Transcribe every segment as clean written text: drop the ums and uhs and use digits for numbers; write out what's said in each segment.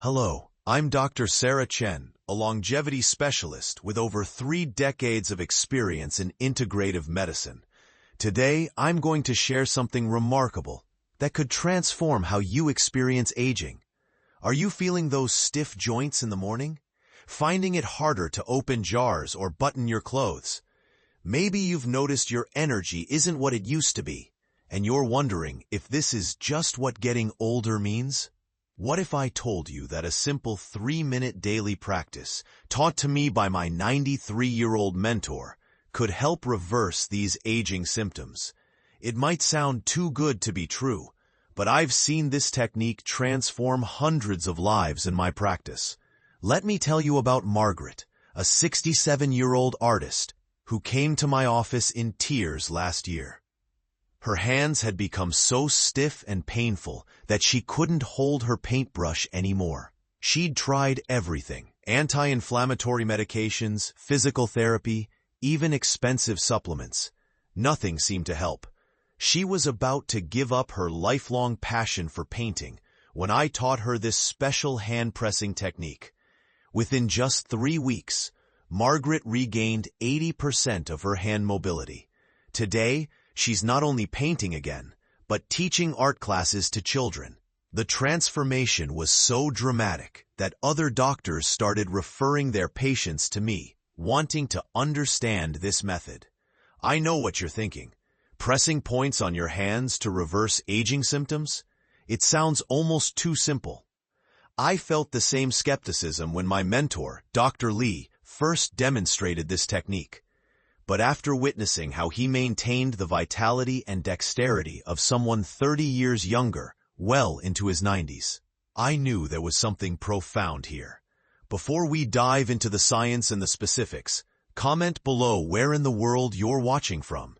Hello, I'm Dr. Sarah Chen, a longevity specialist with over 3 decades of experience in integrative medicine. Today, I'm going to share something remarkable that could transform how you experience aging. Are you feeling those stiff joints in the morning? Finding it harder to open jars or button your clothes? Maybe you've noticed your energy isn't what it used to be, and you're wondering if this is just what getting older means? What if I told you that a simple 3-minute daily practice, taught to me by my 93-year-old mentor, could help reverse these aging symptoms? It might sound too good to be true, but I've seen this technique transform hundreds of lives in my practice. Let me tell you about Margaret, a 67-year-old artist who came to my office in tears last year. Her hands had become so stiff and painful that she couldn't hold her paintbrush anymore. She'd tried everything: anti-inflammatory medications, physical therapy, even expensive supplements. Nothing seemed to help. She was about to give up her lifelong passion for painting when I taught her this special hand-pressing technique. Within just 3 weeks, Margaret regained 80% of her hand mobility. Today, she's not only painting again, but teaching art classes to children. The transformation was so dramatic that other doctors started referring their patients to me, wanting to understand this method. I know what you're thinking. Pressing points on your hands to reverse aging symptoms? It sounds almost too simple. I felt the same skepticism when my mentor, Dr. Lee, first demonstrated this technique. But after witnessing how he maintained the vitality and dexterity of someone 30 years younger, well into his 90s, I knew there was something profound here. Before we dive into the science and the specifics, comment below where in the world you're watching from.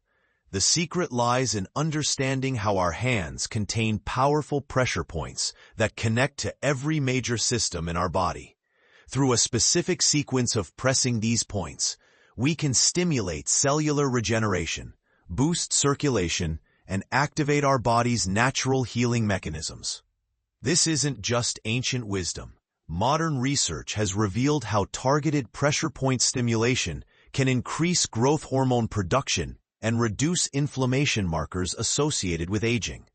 The secret lies in understanding how our hands contain powerful pressure points that connect to every major system in our body. Through a specific sequence of pressing these points, we can stimulate cellular regeneration, boost circulation, and activate our body's natural healing mechanisms. This isn't just ancient wisdom. Modern research has revealed how targeted pressure point stimulation can increase growth hormone production and reduce inflammation markers associated with aging.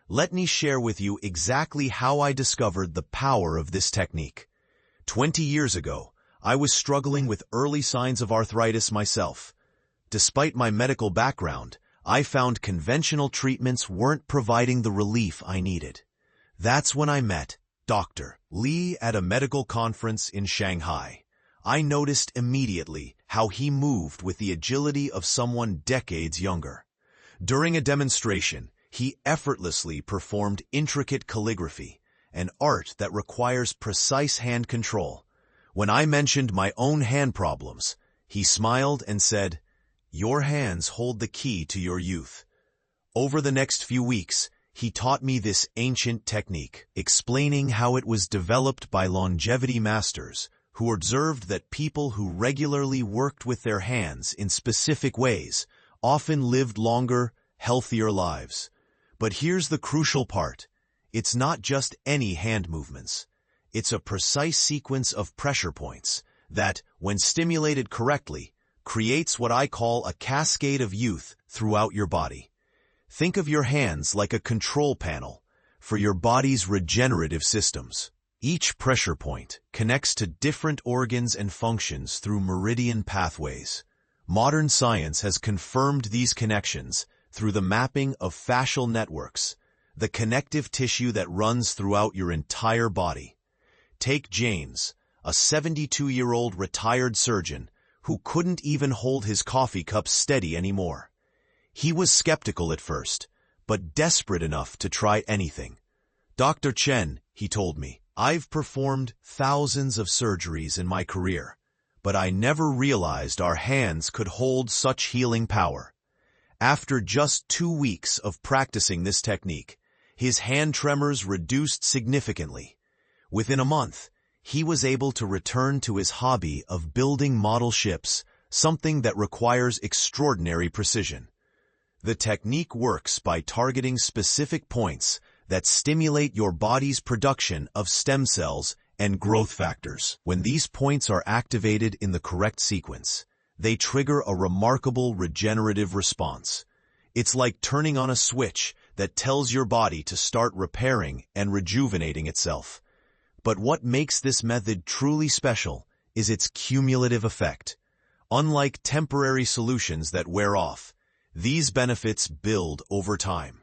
Let me share with you exactly how I discovered the power of this technique. 20 years ago, I was struggling with early signs of arthritis myself. Despite my medical background, I found conventional treatments weren't providing the relief I needed. That's when I met Dr. Lee at a medical conference in Shanghai. I noticed immediately how he moved with the agility of someone decades younger. During a demonstration, he effortlessly performed intricate calligraphy, an art that requires precise hand control. When I mentioned my own hand problems, he smiled and said, "Your hands hold the key to your youth." Over the next few weeks, he taught me this ancient technique, explaining how it was developed by longevity masters who observed that people who regularly worked with their hands in specific ways often lived longer, healthier lives. But here's the crucial part. It's not just any hand movements. It's a precise sequence of pressure points that, when stimulated correctly, creates what I call a cascade of youth throughout your body. Think of your hands like a control panel for your body's regenerative systems. Each pressure point connects to different organs and functions through meridian pathways. Modern science has confirmed these connections through the mapping of fascial networks, the connective tissue that runs throughout your entire body. Take James, a 72-year-old retired surgeon who couldn't even hold his coffee cup steady anymore. He was skeptical at first, but desperate enough to try anything. "Dr. Chen," he told me, "I've performed thousands of surgeries in my career, but I never realized our hands could hold such healing power." After just 2 weeks of practicing this technique, his hand tremors reduced significantly. Within a month, he was able to return to his hobby of building model ships, something that requires extraordinary precision. The technique works by targeting specific points that stimulate your body's production of stem cells and growth factors. When these points are activated in the correct sequence, they trigger a remarkable regenerative response. It's like turning on a switch that tells your body to start repairing and rejuvenating itself. But what makes this method truly special is its cumulative effect. Unlike temporary solutions that wear off, these benefits build over time.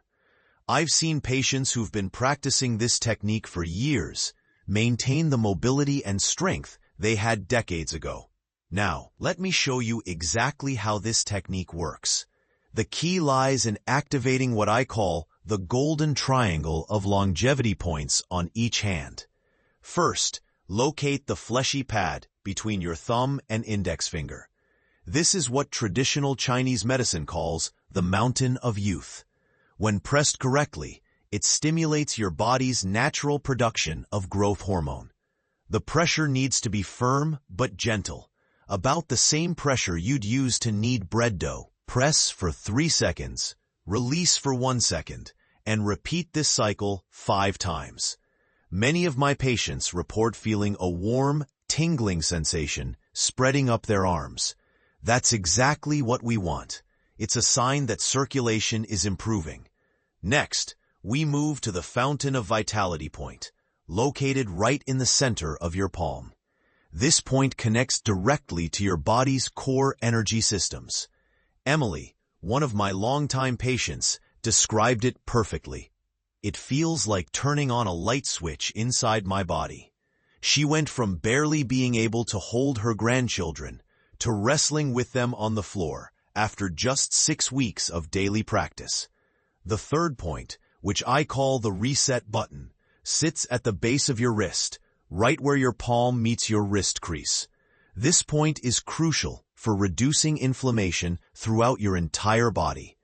I've seen patients who've been practicing this technique for years maintain the mobility and strength they had decades ago. Now, let me show you exactly how this technique works. The key lies in activating what I call the golden triangle of longevity points on each hand. First, locate the fleshy pad between your thumb and index finger. This is what traditional Chinese medicine calls the mountain of youth. When pressed correctly, it stimulates your body's natural production of growth hormone. The pressure needs to be firm but gentle, about the same pressure you'd use to knead bread dough. Press for 3 seconds, release for 1 second, and repeat this cycle 5 times. Many of my patients report feeling a warm, tingling sensation spreading up their arms. That's exactly what we want. It's a sign that circulation is improving. Next, we move to the fountain of vitality point, located right in the center of your palm. This point connects directly to your body's core energy systems. Emily, one of my longtime patients, described it perfectly. It feels like turning on a light switch inside my body. She went from barely being able to hold her grandchildren to wrestling with them on the floor after just 6 weeks of daily practice. The third point, which I call the reset button, sits at the base of your wrist, right where your palm meets your wrist crease. This point is crucial for reducing inflammation throughout your entire body.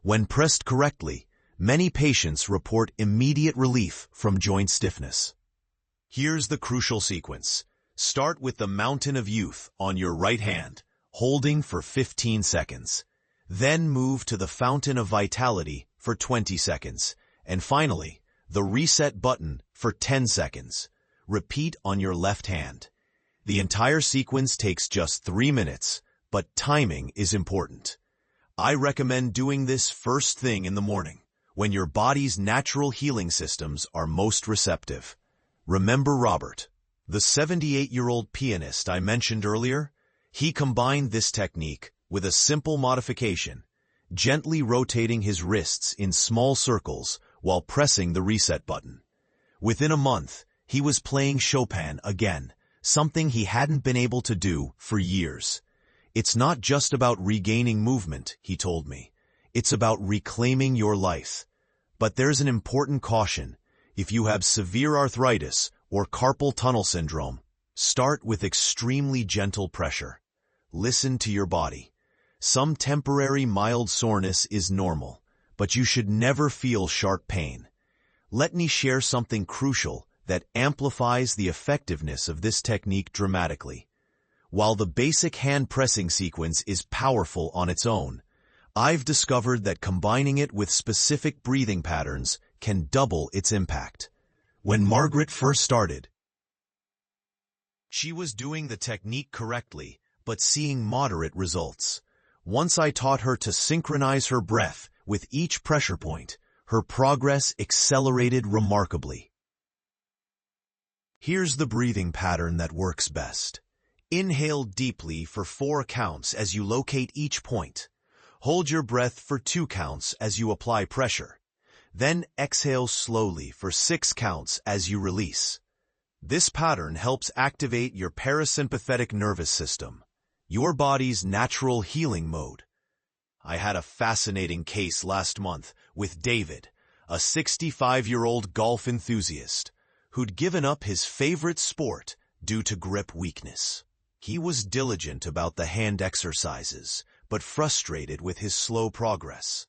When pressed correctly, many patients report immediate relief from joint stiffness. Here's the crucial sequence. Start with the Mountain of Youth on your right hand, holding for 15 seconds. Then move to the Fountain of Vitality for 20 seconds. And finally, the Reset button for 10 seconds. Repeat on your left hand. The entire sequence takes just 3 minutes, but timing is important. I recommend doing this first thing in the morning, when your body's natural healing systems are most receptive. Remember Robert, the 78-year-old pianist I mentioned earlier? He combined this technique with a simple modification, gently rotating his wrists in small circles while pressing the reset button. Within a month, he was playing Chopin again, something he hadn't been able to do for years. It's not just about regaining movement, he told me. It's about reclaiming your life. But there's an important caution. If you have severe arthritis or carpal tunnel syndrome, start with extremely gentle pressure. Listen to your body. Some temporary mild soreness is normal, but you should never feel sharp pain. Let me share something crucial that amplifies the effectiveness of this technique dramatically. While the basic hand pressing sequence is powerful on its own, I've discovered that combining it with specific breathing patterns can double its impact. When Margaret first started, she was doing the technique correctly, but seeing moderate results. Once I taught her to synchronize her breath with each pressure point, her progress accelerated remarkably. Here's the breathing pattern that works best. Inhale deeply for 4 counts as you locate each point. Hold your breath for 2 counts as you apply pressure. Then exhale slowly for 6 counts as you release. This pattern helps activate your parasympathetic nervous system, your body's natural healing mode. I had a fascinating case last month with David, a 65-year-old golf enthusiast who'd given up his favorite sport due to grip weakness. He was diligent about the hand exercises, but frustrated with his slow progress.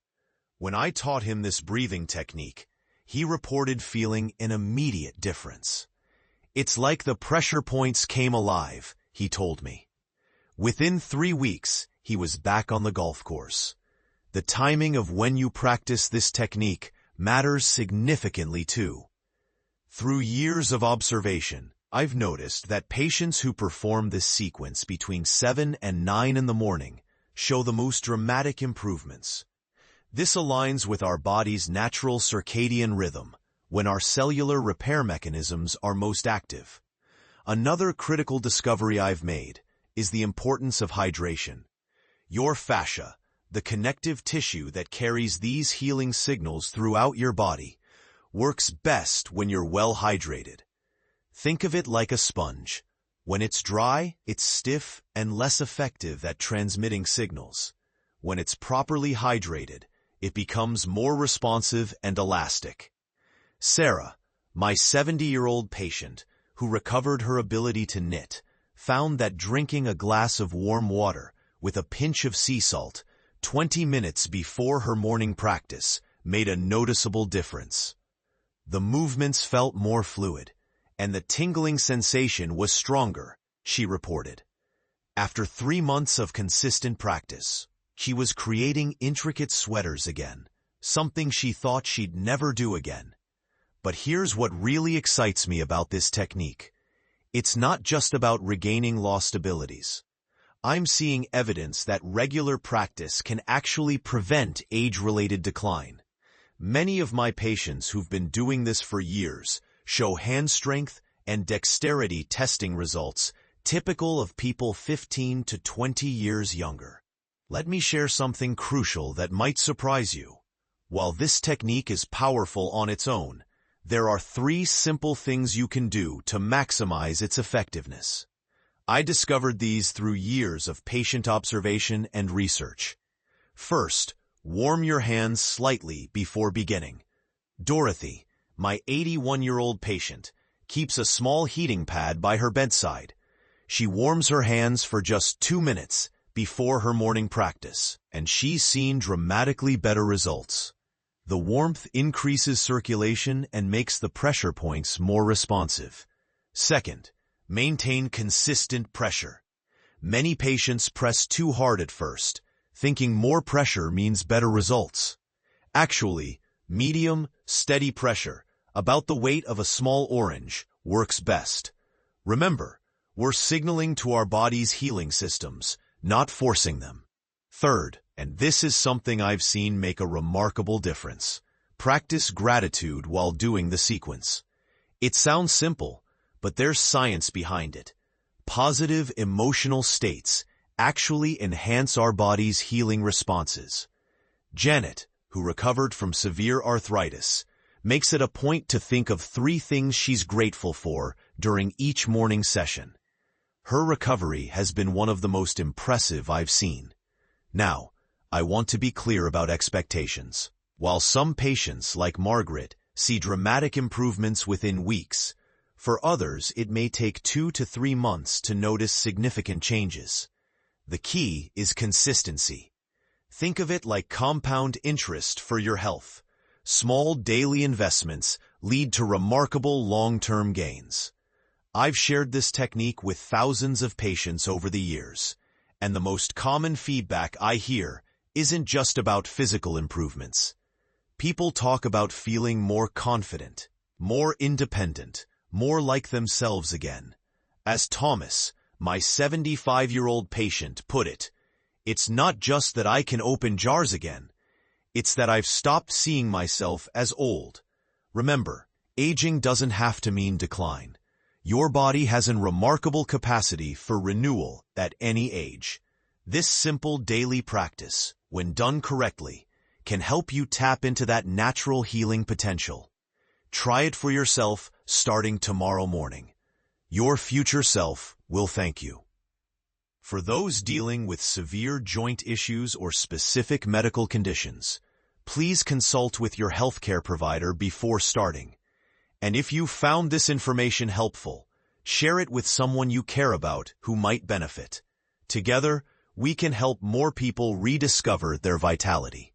When I taught him this breathing technique, he reported feeling an immediate difference. It's like the pressure points came alive, he told me. Within 3 weeks, he was back on the golf course. The timing of when you practice this technique matters significantly too. Through years of observation, I've noticed that patients who perform this sequence between 7 and 9 in the morning show the most dramatic improvements. This aligns with our body's natural circadian rhythm, when our cellular repair mechanisms are most active. Another critical discovery I've made is the importance of hydration. Your fascia, the connective tissue that carries these healing signals throughout your body, works best when you're well hydrated. Think of it like a sponge. When it's dry, it's stiff and less effective at transmitting signals. When it's properly hydrated, it becomes more responsive and elastic. Sarah, my 70-year-old patient, who recovered her ability to knit, found that drinking a glass of warm water with a pinch of sea salt 20 minutes before her morning practice made a noticeable difference. The movements felt more fluid, and the tingling sensation was stronger, she reported. After 3 months of consistent practice, she was creating intricate sweaters again, something she thought she'd never do again. But here's what really excites me about this technique. It's not just about regaining lost abilities. I'm seeing evidence that regular practice can actually prevent age-related decline. Many of my patients who've been doing this for years show hand strength and dexterity testing results typical of people 15 to 20 years younger. Let me share something crucial that might surprise you. While this technique is powerful on its own, there are 3 simple things you can do to maximize its effectiveness. I discovered these through years of patient observation and research. First, warm your hands slightly before beginning. Dorothy, my 81-year-old patient, keeps a small heating pad by her bedside. She warms her hands for just 2 minutes before her morning practice, and she's seen dramatically better results. The warmth increases circulation and makes the pressure points more responsive. Second, maintain consistent pressure. Many patients press too hard at first, thinking more pressure means better results. Actually, medium, steady pressure, about the weight of a small orange, works best. Remember, we're signaling to our body's healing systems, not forcing them. Third, and this is something I've seen make a remarkable difference, practice gratitude while doing the sequence. It sounds simple, but there's science behind it. Positive emotional states actually enhance our body's healing responses. Janet, who recovered from severe arthritis, makes it a point to think of 3 things she's grateful for during each morning session. Her recovery has been one of the most impressive I've seen. Now, I want to be clear about expectations. While some patients, like Margaret, see dramatic improvements within weeks, for others it may take 2 to 3 months to notice significant changes. The key is consistency. Think of it like compound interest for your health. Small daily investments lead to remarkable long-term gains. I've shared this technique with thousands of patients over the years, and the most common feedback I hear isn't just about physical improvements. People talk about feeling more confident, more independent, more like themselves again. As Thomas, my 75-year-old patient, put it, "It's not just that I can open jars again. It's that I've stopped seeing myself as old." Remember, aging doesn't have to mean decline. Your body has a remarkable capacity for renewal at any age. This simple daily practice, when done correctly, can help you tap into that natural healing potential. Try it for yourself starting tomorrow morning. Your future self will thank you. For those dealing with severe joint issues or specific medical conditions, please consult with your healthcare provider before starting. And if you found this information helpful, share it with someone you care about who might benefit. Together, we can help more people rediscover their vitality.